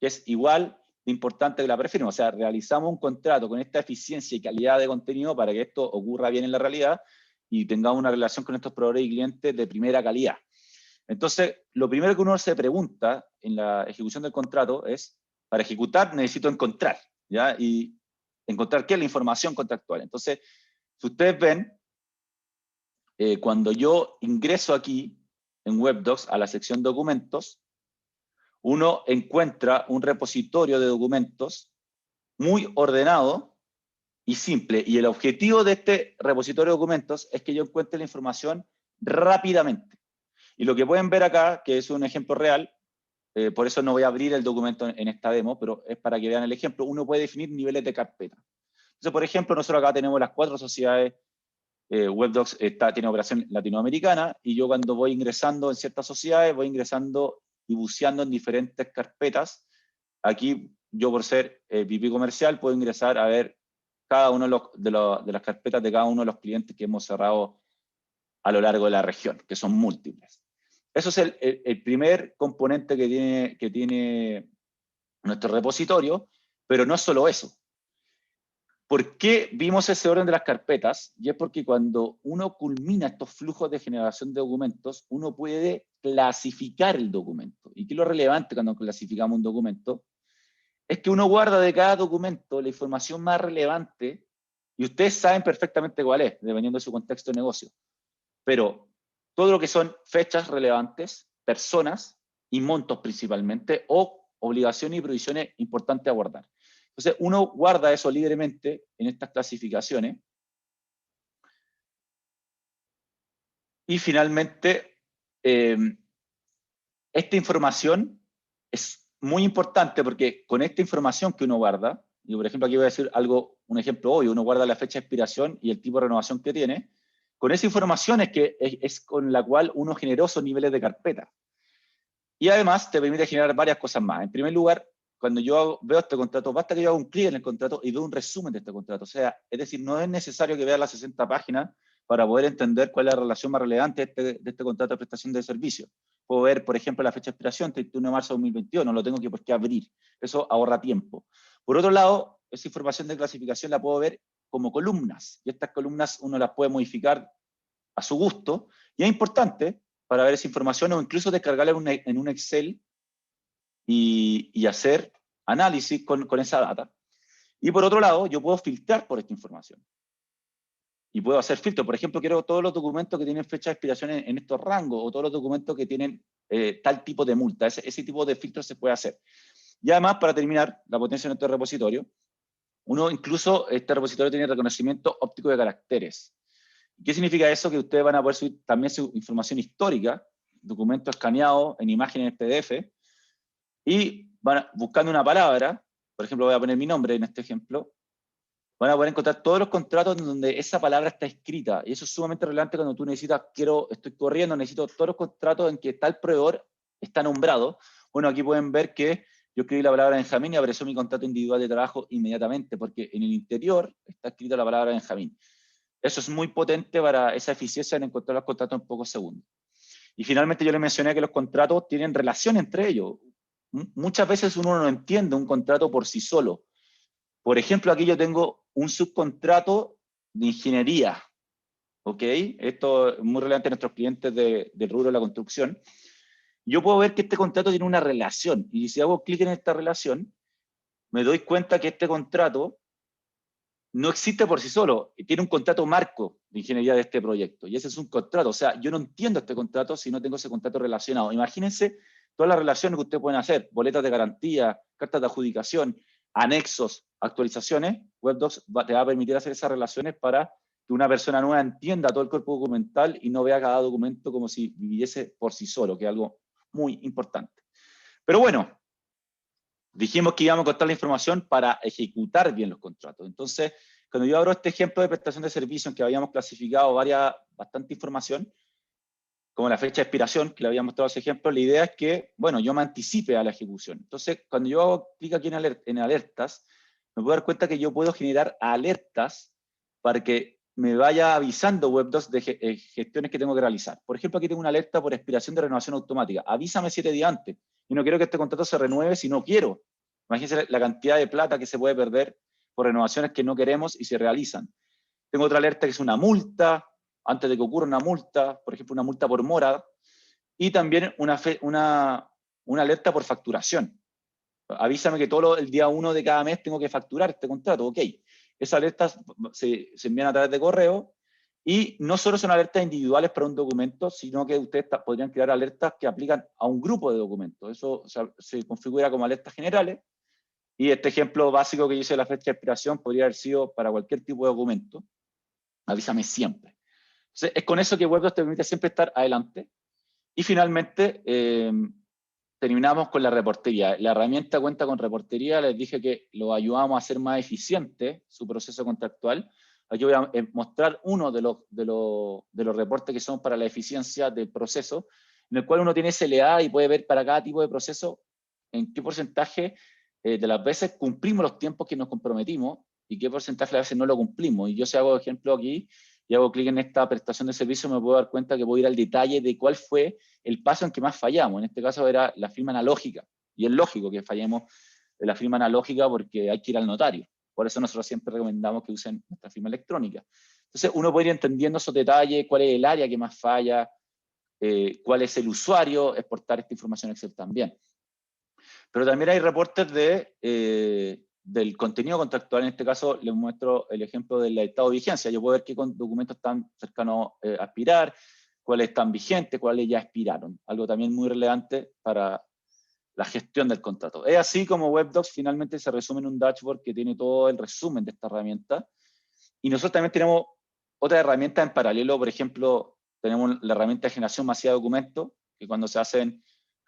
que es igual de importante que la prefirma. O sea, realizamos un contrato con esta eficiencia y calidad de contenido para que esto ocurra bien en la realidad y tengamos una relación con estos proveedores y clientes de primera calidad. Entonces, lo primero que uno se pregunta en la ejecución del contrato es, para ejecutar necesito encontrar, ¿ya? Y encontrar qué es la información contractual. Entonces, si ustedes ven, cuando yo ingreso aquí en WebDocs a la sección documentos, uno encuentra un repositorio de documentos muy ordenado y simple. Y el objetivo de este repositorio de documentos es que yo encuentre la información rápidamente. Y lo que pueden ver acá, que es un ejemplo real, por eso no voy a abrir el documento en esta demo, pero es para que vean el ejemplo, uno puede definir niveles de carpeta. Entonces, por ejemplo, nosotros acá tenemos las 4 sociedades, WebDocs tiene operación latinoamericana, y yo cuando voy ingresando en ciertas sociedades, voy ingresando y buceando en diferentes carpetas. Aquí, yo por ser VP comercial, puedo ingresar a ver cada uno de las carpetas de cada uno de los clientes que hemos cerrado a lo largo de la región, que son múltiples. Eso es el primer componente que tiene nuestro repositorio, pero no es solo eso. ¿Por qué vimos ese orden de las carpetas? Y es porque cuando uno culmina estos flujos de generación de documentos, uno puede clasificar el documento. ¿Y qué es lo relevante cuando clasificamos un documento? Es que uno guarda de cada documento la información más relevante, y ustedes saben perfectamente cuál es, dependiendo de su contexto de negocio. Pero todo lo que son fechas relevantes, personas y montos principalmente, o obligaciones y provisiones importantes a guardar. Entonces, uno guarda eso libremente en estas clasificaciones. Y finalmente, esta información es muy importante porque con esta información que uno guarda, y por ejemplo aquí voy a decir algo, un ejemplo obvio, uno guarda la fecha de expiración y el tipo de renovación que tiene, con esa información es con la cual uno generó esos niveles de carpeta. Y además te permite generar varias cosas más. En primer lugar, cuando yo veo este contrato, basta que yo haga un clic en el contrato y veo un resumen de este contrato. O sea, es decir, no es necesario que vea las 60 páginas para poder entender cuál es la relación más relevante de este contrato de prestación de servicio. Puedo ver, por ejemplo, la fecha de expiración, 31 de marzo de 2021, no lo tengo que por qué abrir. Eso ahorra tiempo. Por otro lado, esa información de clasificación la puedo ver como columnas. Y estas columnas uno las puede modificar a su gusto. Y es importante para ver esa información o incluso descargarla en un Excel y hacer análisis con esa data. Y por otro lado, yo puedo filtrar por esta información. Y puedo hacer filtros. Por ejemplo, quiero todos los documentos que tienen fecha de expiración en estos rangos, o todos los documentos que tienen tal tipo de multa. Ese tipo de filtros se puede hacer. Y además, para terminar, la potencia de nuestro repositorio, incluso este repositorio tiene reconocimiento óptico de caracteres. ¿Qué significa eso? Que ustedes van a poder subir también su información histórica, documentos escaneados en imágenes PDF, y buscando una palabra, por ejemplo, voy a poner mi nombre en este ejemplo, van a poder encontrar todos los contratos donde esa palabra está escrita, y eso es sumamente relevante cuando tú necesitas, estoy corriendo, necesito todos los contratos en que tal proveedor está nombrado. Bueno, aquí pueden ver que yo escribí la palabra Benjamín y apareció mi contrato individual de trabajo inmediatamente, porque en el interior está escrita la palabra Benjamín. Eso es muy potente para esa eficiencia en encontrar los contratos en pocos segundos. Y finalmente yo les mencioné que los contratos tienen relación entre ellos. Muchas veces uno no entiende un contrato por sí solo. Por ejemplo, aquí yo tengo un subcontrato de ingeniería, ¿ok? Esto es muy relevante a nuestros clientes del rubro de la construcción. Yo puedo ver que este contrato tiene una relación, y si hago clic en esta relación, me doy cuenta que este contrato no existe por sí solo, tiene un contrato marco de ingeniería de este proyecto, y ese es un contrato. O sea, yo no entiendo este contrato si no tengo ese contrato relacionado. Imagínense todas las relaciones que ustedes pueden hacer: boletas de garantía, cartas de adjudicación, anexos, actualizaciones. Web2 te va a permitir hacer esas relaciones para que una persona nueva entienda todo el cuerpo documental y no vea cada documento como si viviese por sí solo, que es algo muy importante. Pero bueno, dijimos que íbamos a contar la información para ejecutar bien los contratos. Entonces, cuando yo abro este ejemplo de prestación de servicios en que habíamos clasificado bastante información, como la fecha de expiración, que le había mostrado ese ejemplo, la idea es que, bueno, yo me anticipe a la ejecución. Entonces, cuando yo hago clic aquí en alertas, me puedo dar cuenta que yo puedo generar alertas para que me vaya avisando Web2 de gestiones que tengo que realizar. Por ejemplo, aquí tengo una alerta por expiración de renovación automática. Avísame 7 días antes. Y no quiero que este contrato se renueve si no quiero. Imagínense la cantidad de plata que se puede perder por renovaciones que no queremos y se realizan. Tengo otra alerta que es una multa, antes de que ocurra una multa, por ejemplo, una multa por mora, y también una alerta por facturación. Avísame que el día 1 de cada mes tengo que facturar este contrato. Ok, esas alertas se envían a través de correo, y no solo son alertas individuales para un documento, sino que ustedes podrían crear alertas que aplican a un grupo de documentos. Eso se configura como alertas generales, y este ejemplo básico que hice de la fecha de expiración podría haber sido para cualquier tipo de documento. Avísame siempre. Entonces, es con eso que Web2 te permite siempre estar adelante. Y finalmente, terminamos con la reportería. La herramienta cuenta con reportería. Les dije que lo ayudamos a hacer más eficiente su proceso contractual. Aquí voy a mostrar uno de los reportes que son para la eficiencia del proceso, en el cual uno tiene SLA y puede ver para cada tipo de proceso en qué porcentaje de las veces cumplimos los tiempos que nos comprometimos y qué porcentaje de las veces no lo cumplimos. Y yo, si hago ejemplo aquí y hago clic en esta prestación de servicio, me puedo dar cuenta que puedo ir al detalle de cuál fue el paso en que más fallamos. En este caso era la firma analógica, y es lógico que fallemos de la firma analógica porque hay que ir al notario. Por eso nosotros siempre recomendamos que usen nuestra firma electrónica. Entonces uno puede ir entendiendo esos detalles, cuál es el área que más falla, cuál es el usuario, exportar esta información a Excel también. Pero también hay reportes del contenido contractual. En este caso les muestro el ejemplo del estado de vigencia. Yo puedo ver qué documentos están cercanos a expirar, cuáles están vigentes, cuáles ya expiraron. Algo también muy relevante para la gestión del contrato. Es así como WebDocs finalmente se resume en un dashboard que tiene todo el resumen de esta herramienta. Y nosotros también tenemos otra herramienta en paralelo. Por ejemplo, tenemos la herramienta de generación masiva de documentos, que cuando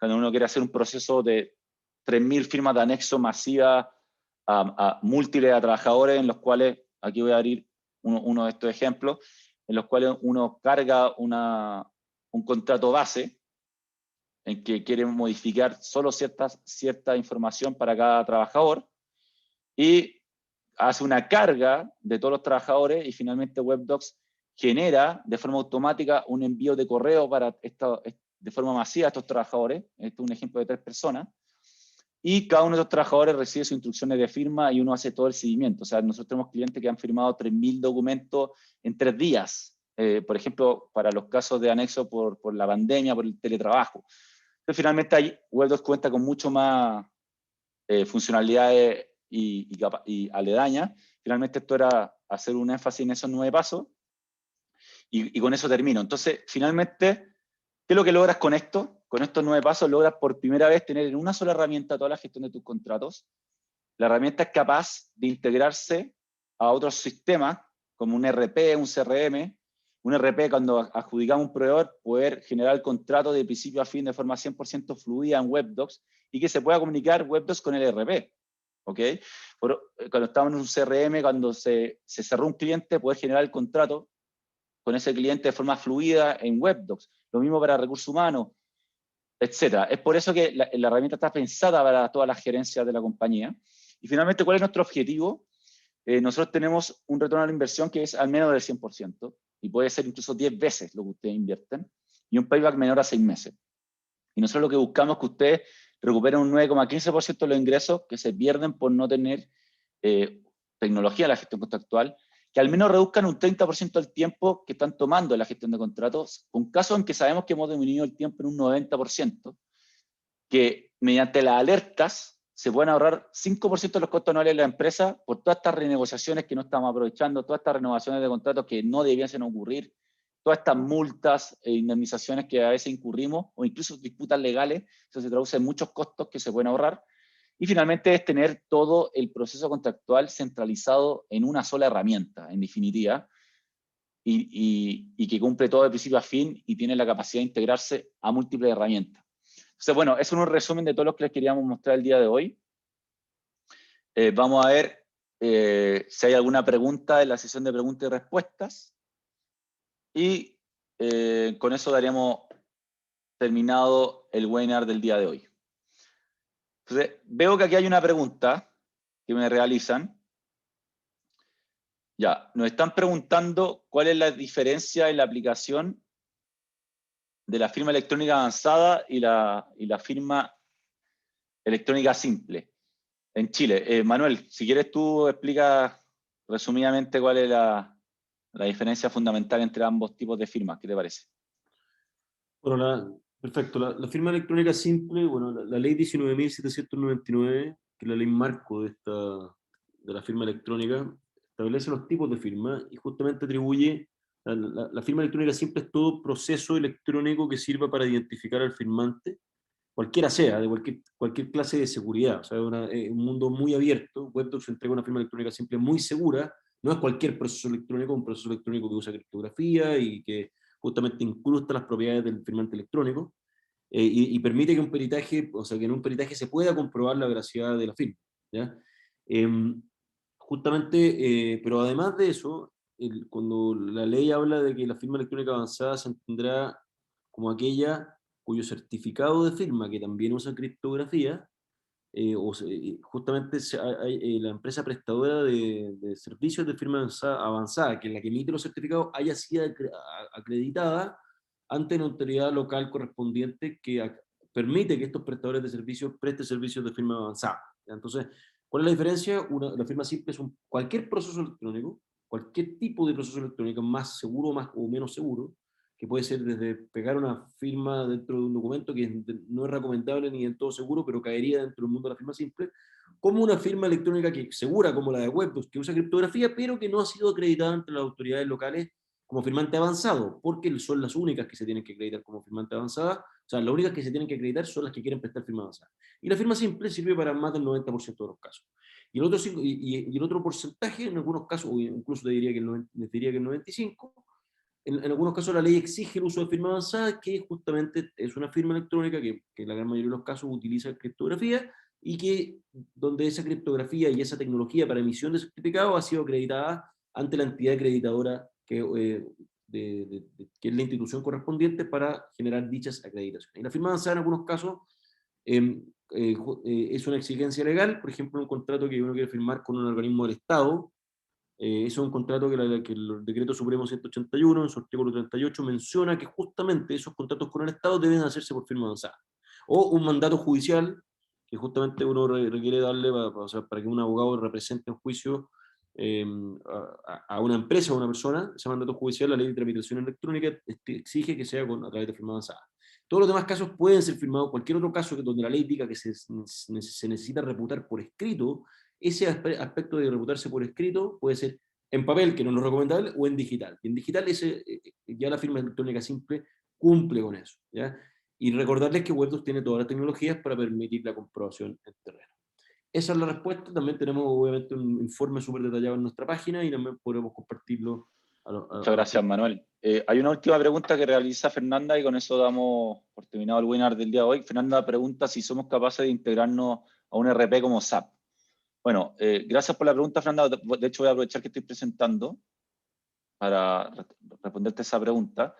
uno quiere hacer un proceso de 3.000 firmas de anexo masiva a múltiples trabajadores, en los cuales, aquí voy a abrir uno de estos ejemplos, en los cuales uno carga un contrato base, en que quiere modificar solo cierta información para cada trabajador, y hace una carga de todos los trabajadores, y finalmente WebDocs genera de forma automática un envío de correo de forma masiva a estos trabajadores. Este es un ejemplo de 3 personas, y cada uno de esos trabajadores recibe sus instrucciones de firma y uno hace todo el seguimiento. O sea, nosotros tenemos clientes que han firmado 3.000 documentos en 3 días, por ejemplo, para los casos de anexo por la pandemia, por el teletrabajo. Entonces, finalmente, ahí WebDocs cuenta con mucho más funcionalidades y aledañas. Finalmente, esto era hacer un énfasis en esos 9 pasos, y con eso termino. Entonces, finalmente, ¿qué es lo que logras con esto? Con estos 9 pasos logras por primera vez tener en una sola herramienta toda la gestión de tus contratos. La herramienta es capaz de integrarse a otros sistemas, como un RP, un CRM. Un RP, cuando adjudicamos un proveedor, poder generar el contrato de principio a fin de forma 100% fluida en WebDocs, y que se pueda comunicar WebDocs con el RP. ¿Ok? Cuando estamos en un CRM, cuando se cerró un cliente, poder generar el contrato con ese cliente de forma fluida en WebDocs. Lo mismo para recursos humanos, etcétera. Es por eso que la herramienta está pensada para todas las gerencias de la compañía. Y finalmente, ¿cuál es nuestro objetivo? Nosotros tenemos un retorno a la inversión que es al menos del 100%, y puede ser incluso 10 veces lo que ustedes invierten, y un payback menor a 6 meses. Y nosotros lo que buscamos es que ustedes recuperen un 9,15% de los ingresos que se pierden por no tener tecnología en la gestión contractual, que al menos reduzcan un 30% del tiempo que están tomando en la gestión de contratos, con casos en que sabemos que hemos disminuido el tiempo en un 90%, que mediante las alertas se pueden ahorrar 5% de los costos anuales de la empresa por todas estas renegociaciones que no estamos aprovechando, todas estas renovaciones de contratos que no debiesen ocurrir, todas estas multas e indemnizaciones que a veces incurrimos, o incluso disputas legales. Eso se traduce en muchos costos que se pueden ahorrar. Y finalmente es tener todo el proceso contractual centralizado en una sola herramienta, en definitiva, y que cumple todo de principio a fin y tiene la capacidad de integrarse a múltiples herramientas. Entonces, bueno, es un resumen de todo lo que les queríamos mostrar el día de hoy. Vamos a ver si hay alguna pregunta en la sesión de preguntas y respuestas. Y con eso daríamos terminado el webinar del día de hoy. Entonces, veo que aquí hay una pregunta que me realizan. Ya, nos están preguntando cuál es la diferencia en la aplicación de la firma electrónica avanzada y la firma electrónica simple en Chile. Manuel, si quieres tú explica resumidamente cuál es la diferencia fundamental entre ambos tipos de firmas. ¿Qué te parece? Bueno, perfecto. La firma electrónica simple, bueno, la ley 19.799, que es la ley marco de la firma electrónica, establece los tipos de firma y justamente atribuye, la firma electrónica simple es todo proceso electrónico que sirva para identificar al firmante, cualquiera sea, de cualquier clase de seguridad. O sea, es un mundo muy abierto. WebDocs entrega una firma electrónica simple muy segura. No es cualquier proceso electrónico, un proceso electrónico que usa criptografía y que justamente incrusta las propiedades del firmante electrónico, y permite que un peritaje, o sea, que en un peritaje se pueda comprobar la veracidad de la firma, ¿ya? Justamente, pero además de eso, cuando la ley habla de que la firma electrónica avanzada se entenderá como aquella cuyo certificado de firma, que también usa criptografía, justamente la empresa prestadora de servicios de firma avanzada, que es la que emite los certificados, haya sido acreditada ante una autoridad local correspondiente que permite que estos prestadores de servicios presten servicios de firma avanzada. Entonces, ¿cuál es la diferencia? La firma simple es cualquier proceso electrónico, cualquier tipo de proceso electrónico, más seguro más o menos seguro, que puede ser desde pegar una firma dentro de un documento que no es recomendable ni del todo seguro, pero caería dentro del mundo de la firma simple, como una firma electrónica que segura como la de WebDocs, que usa criptografía, pero que no ha sido acreditada ante las autoridades locales como firmante avanzado, porque son las únicas que se tienen que acreditar como firmante avanzada, o sea, las únicas que se tienen que acreditar son las que quieren prestar firma avanzada. Y la firma simple sirve para más del 90% de los casos. Y el otro, y el otro porcentaje, en algunos casos, o incluso te diría que el 95%, en algunos casos la ley exige el uso de firma avanzada, que justamente es una firma electrónica que en la gran mayoría de los casos utiliza criptografía, y que donde esa criptografía y esa tecnología para emisión de certificado ha sido acreditada ante la entidad acreditadora que es la institución correspondiente para generar dichas acreditaciones. Y la firma avanzada en algunos casos es una exigencia legal, por ejemplo, un contrato que uno quiere firmar con un organismo del Estado. Eso es un contrato que el Decreto Supremo 181, en su artículo 38, menciona que justamente esos contratos con el Estado deben hacerse por firma avanzada. O un mandato judicial, que justamente uno requiere darle o sea, para que un abogado represente en juicio a una empresa o a una persona. Ese mandato judicial, la ley de tramitación electrónica exige que sea a través de firma avanzada. Todos los demás casos pueden ser firmados. Cualquier otro caso donde la ley diga que se necesita reputar por escrito, ese aspecto de reputarse por escrito puede ser en papel, que no es lo recomendable, o en digital. Y en digital ya la firma electrónica simple cumple con eso, ¿ya? Y recordarles que WebDocs tiene todas las tecnologías para permitir la comprobación en terreno. Esa es la respuesta. También tenemos obviamente un informe súper detallado en nuestra página y también podremos compartirlo. Muchas gracias, Manuel. Hay una última pregunta que realiza Fernanda y con eso damos por terminado el webinar del día de hoy. Fernanda pregunta si somos capaces de integrarnos a un RP como SAP. Bueno, gracias por la pregunta, Fernanda. De hecho, voy a aprovechar que estoy presentando para responderte esa pregunta.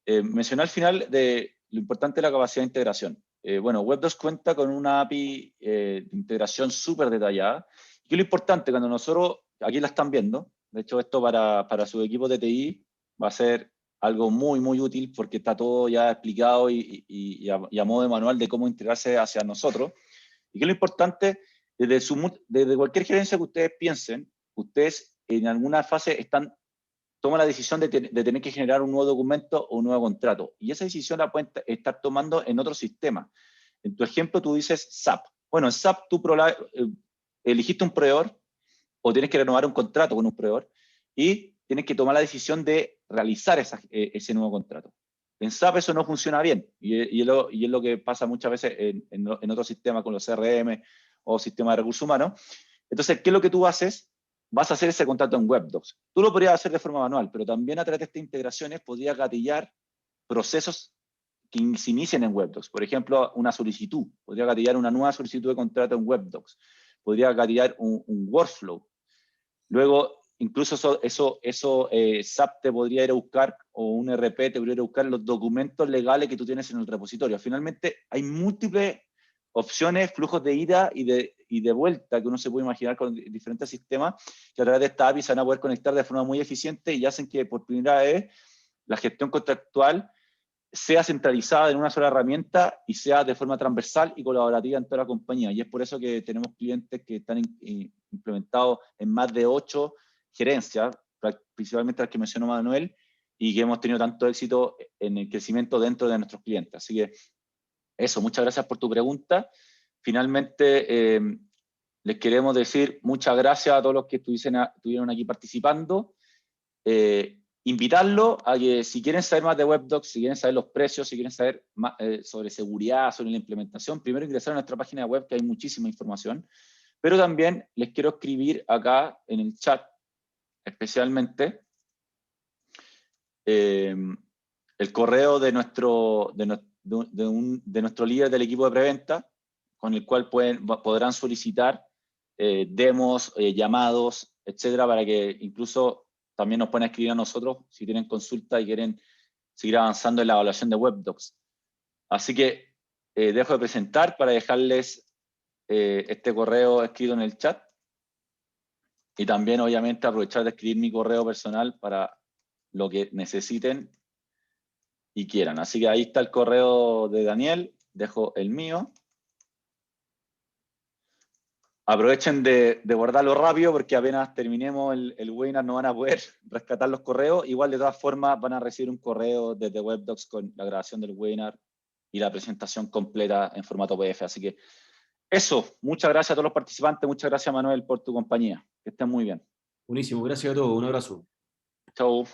Mencioné al final de lo importante de la capacidad de integración. Bueno, WebDocs cuenta con una API de integración súper detallada. Y lo importante, cuando nosotros, aquí la están viendo, de hecho esto para su equipo de TI va a ser algo muy, muy útil porque está todo ya explicado y a modo de manual de cómo integrarse hacia nosotros. Y que lo importante, desde cualquier gerencia que ustedes piensen, ustedes en alguna fase toman la decisión de tener que generar un nuevo documento o un nuevo contrato. Y esa decisión la pueden estar tomando en otro sistema. En tu ejemplo, tú dices SAP. Bueno, en SAP tú elegiste un proveedor o tienes que renovar un contrato con un proveedor y tienes que tomar la decisión de realizar ese nuevo contrato. En SAP eso no funciona bien y es lo que pasa muchas veces en otros sistemas con los CRM o sistemas de recursos humanos. Entonces, ¿qué es lo que tú haces? Vas a hacer ese contrato en WebDocs. Tú lo podrías hacer de forma manual, pero también a través de estas integraciones podrías gatillar procesos que se inicien en WebDocs. Por ejemplo, una solicitud. Podría gatillar una nueva solicitud de contrato en WebDocs. Podría gatillar un workflow. Luego, incluso SAP te podría ir a buscar, o un RP te podría ir a buscar los documentos legales que tú tienes en el repositorio. Finalmente, hay múltiples opciones, flujos de ida y de vuelta que uno se puede imaginar con diferentes sistemas que a través de esta API se van a poder conectar de forma muy eficiente y hacen que por primera vez la gestión contractual sea centralizada en una sola herramienta y sea de forma transversal y colaborativa en toda la compañía. Y es por eso que tenemos clientes que están implementados en más de 8 gerencias, principalmente las que mencionó Manuel, y que hemos tenido tanto éxito en el crecimiento dentro de nuestros clientes. Así que eso, muchas gracias por tu pregunta. Finalmente, les queremos decir muchas gracias a todos los que estuvieron aquí participando. Invitarlos a que si quieren saber más de WebDocs, si quieren saber los precios, si quieren saber más, sobre seguridad, sobre la implementación, primero ingresar a nuestra página web, que hay muchísima información. Pero también les quiero escribir acá en el chat, especialmente, el correo de nuestro líder del equipo de preventa, con el cual podrán solicitar demos, llamados, etcétera, para que incluso también nos puedan escribir a nosotros si tienen consulta y quieren seguir avanzando en la evaluación de WebDocs. Así que dejo de presentar para dejarles este correo escrito en el chat y también obviamente aprovechar de escribir mi correo personal para lo que necesiten y quieran. Así que ahí está el correo de Daniel, dejo el mío. Aprovechen de guardarlo rápido porque apenas terminemos el webinar no van a poder rescatar los correos. Igual de todas formas van a recibir un correo desde WebDocs con la grabación del webinar y la presentación completa en formato PDF. Así que eso, muchas gracias a todos los participantes, muchas gracias Manuel por tu compañía. Que estén muy bien. Buenísimo, gracias a todos, un abrazo. Chau.